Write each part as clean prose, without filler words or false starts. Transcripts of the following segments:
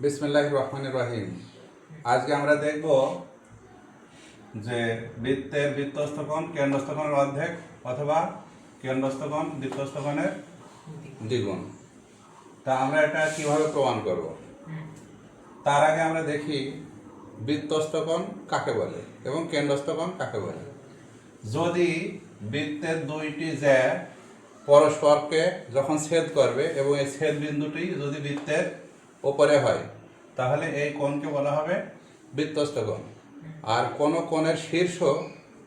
বিসমিল্লাহির রহমানির রহিম। আজকে আমরা দেখব যে বৃত্তের বৃত্তস্থ কোণ কেন্দ্রস্থ কোণের অর্ধেক অথবা কেন্দ্রস্থ কোণ বৃত্তস্থ কোণের দ্বিগুণ। তা আমরা এটা কিভাবে প্রমাণ করব? তার আগে আমরা দেখি বৃত্তস্থ কোণ কাকে বলে এবং কেন্দ্রস্থ কোণ কাকে বলে। যদি বৃত্তের দুইটি জ্যা পরস্পরকে যখন ছেদ করবে এবং এই ছেদ বিন্দুটি যদি বৃত্তের উপরে হয় তাহলে এই কোণকে বলা হবে বৃত্তস্থ কোণ। আর কোনো কোণের শীর্ষ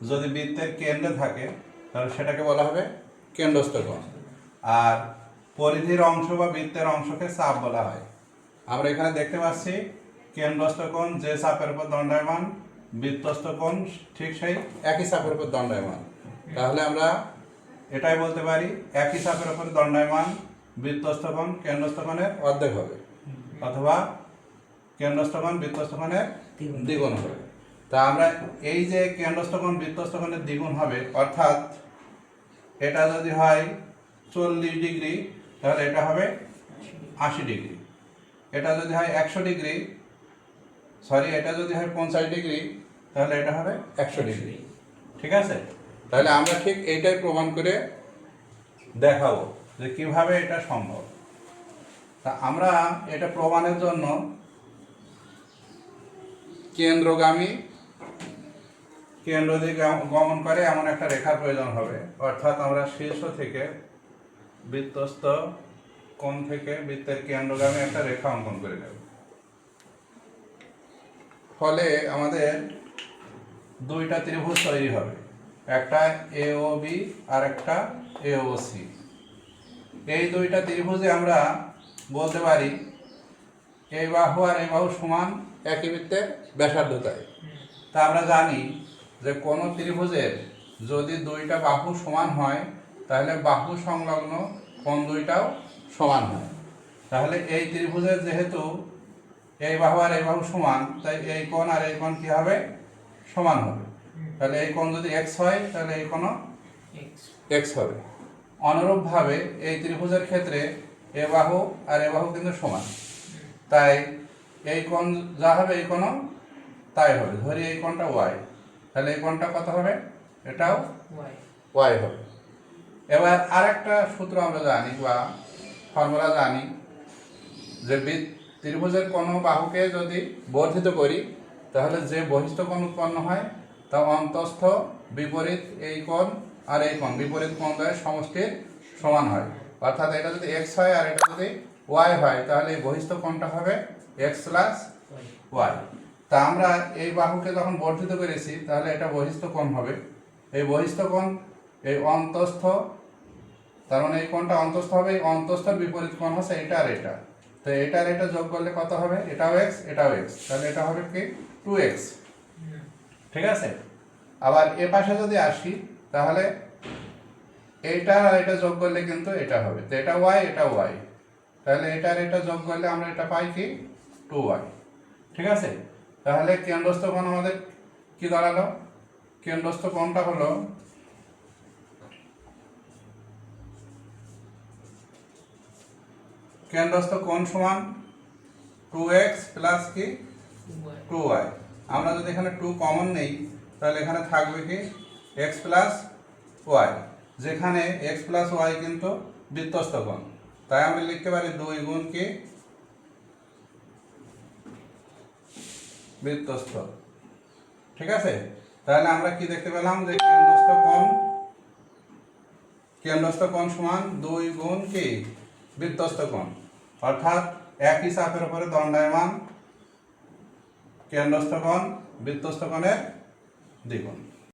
যদি বৃত্তের কেন্দ্রে থাকে তাহলে সেটাকে বলা হবে কেন্দ্রস্থ কোণ। আর পরিধির অংশ বা বৃত্তের অংশকে চাপ বলা হয়। আমরা এখানে দেখতে পাচ্ছি কেন্দ্রস্থ কোণ যে চাপের উপর দণ্ডায়মান, বৃত্তস্থ কোণ ঠিক সেই একই চাপের উপর দণ্ডায়মান। তাহলে আমরা এটাই বলতে পারি একই চাপের উপর দণ্ডায়মান বৃত্তস্থ কোণ কেন্দ্রস্থ কোণের অর্ধেক হবে অথবা কেন্দ্রস্থ কোণ বৃত্তস্থ কোণের দ্বিগুণ হবে। তা আমরা এই যে কেন্দ্রস্থ কোণ বৃত্তস্থ কোণের দ্বিগুণ হবে, অর্থাৎ এটা যদি হয় 40 ডিগ্রি তাহলে এটা হবে 80 ডিগ্রি। এটা যদি হয় 100 ডিগ্রি, এটা যদি হয় 50 ডিগ্রি তাহলে এটা হবে 100 ডিগ্রি। ঠিক আছে? তাহলে আমরা ঠিক এইটাই প্রমাণ করে দেখাবো যে কিভাবে এটা সম্ভব। তা আমরা এটা প্রমাণের জন্য কেন্দ্রগামী কেন্দ্র দিকে গমন করে এমন একটা রেখার প্রয়োজন হবে। অর্থাৎ আমরা শীর্ষ থেকে বৃত্তস্থ কোণ থেকে বৃত্তের কেন্দ্রগামী একটা রেখা অঙ্কন করে নেব। ফলে আমাদের দুইটা ত্রিভুজ তৈরি হবে, একটা AOB আর একটা AOC। এই দুইটা ত্রিভুজে আমরা বলতে পারি এই বাহু আর এই বাহু সমান একই বৃত্তের ব্যাসার্ধতায়। তা আমরা জানি যে কোনো ত্রিভুজের যদি দুইটা বাহু সমান হয় তাহলে বাহু সংলগ্ন কোণ দুইটাও সমান হয়। তাহলে এই ত্রিভুজের যেহেতু এই বাহু আর এই বাহু সমান, তাই এই কোণ আর এই কোণ কি হবে? সমান হবে। তাহলে এই কোণ যদি x হয় তাহলে এই কোণও x হবে। অনুরূপভাবে এই ত্রিভুজের ক্ষেত্রে এ বাহু আর এ বাহু কিন্তু সমান, তাই এই কোণ যা হবে এই কোণও তাই হবে। ধরি এই কোণটা y, তাহলে এই কোণটা কত হবে? এটাও y হবে। এবার আরেকটা সূত্র আমরা জানি বা ফর্মুলা জানি যে ত্রিভুজের কোনো বাহুকে যদি বর্ধিত করি তাহলে যে বহিস্থ কোণ উৎপন্ন হয় তা অন্তস্থ বিপরীত এই কোণ আর এই কোণ বিপরীত কোণ দ্বয়ের সমষ্টির সমান হয়। অর্থাৎ এটা যদি x হয় আর এটা যদি y হয় তাহলে এই বহিস্থ কোণটা হবে x প্লাস y। তা আমরা এই বাহুকে যখন বর্ধিত করেছি তাহলে এটা বহিস্থ কোণ হবে। এই বহিস্থ কোণ এই অন্তস্থ, তার মানে এই কোণটা অন্তস্থ হবে। এই অন্তস্থর বিপরীত কোণ হচ্ছে এটা আর এটা। তো এটা আর এটা যোগ করলে কত হবে? এটাও x এটাও x, তাহলে এটা হবে কি 2x। ঠিক আছে? আবার এ পাশে যদি আসি তাহলে এইটা আর এটা যোগ করলে কিন্তু এটা হবে। তো এটা y এটা y, তাহলে এটা আর এটা যোগ করলে আমরা এটা পাই কি 2y। ঠিক আছে? তাহলে কেন্দ্রস্থ কোণ আমাদের কি দাঁড়ালো? কেন্দ্রস্থ কোণটা হলো কেন্দ্রস্থ কোণ সমান 2x প্লাস কি 2y। আমরা যদি এখানে 2 কমন নেই তাহলে এখানে থাকবে কি x প্লাস y, যেখানে x প্লাস y কিন্তু বৃত্তস্থ কোণ। তাই আমরা লিখতে পারি 2 গুণ কি বৃত্তস্থ। ঠিক আছে? তাহলে আমরা কি দেখতে পেলাম যে কেন্দ্রস্থ কোণ সমান 2 গুণ কি বৃত্তস্থ কোণ। অর্থাৎ একই চাপের উপরে দণ্ডায়মান কেন্দ্রস্থ কোণ বৃত্তস্থ কোণের দ্বিগুণ।